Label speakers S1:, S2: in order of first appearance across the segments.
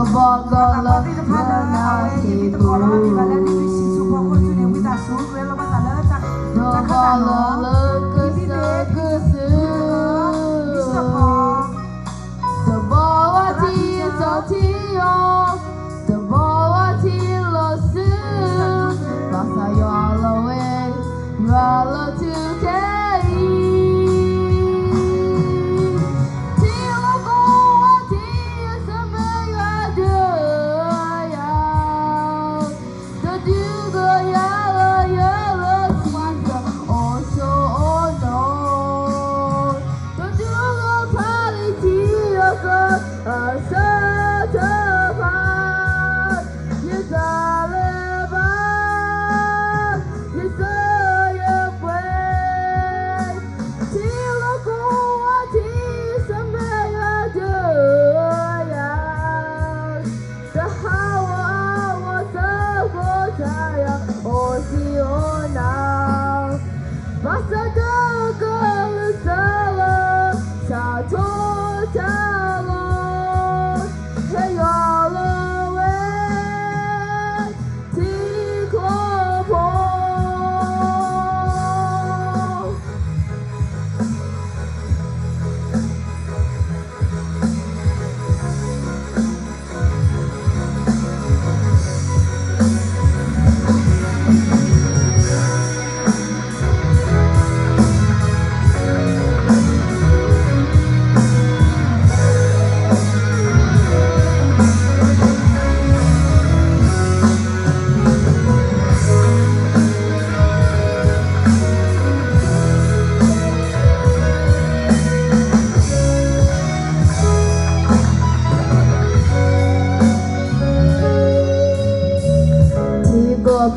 S1: Tapi depan awe jadi sekolah di bala di bisi suku aku sudah kita suku kalau pas ada cak ini deh bisa kok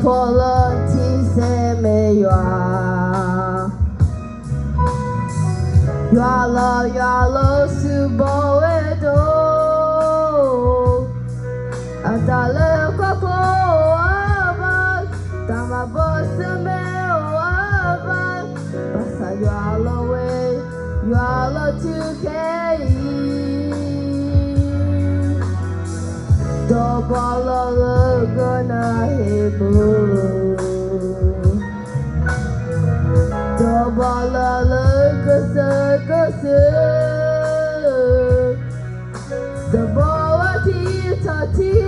S2: 破了体色没缘，缘了是不会懂，打了过后吧，打嘛不是没有吧，把它缘了喂，缘了就可以，都报了个那黑不。都报了个色，都报我提他提。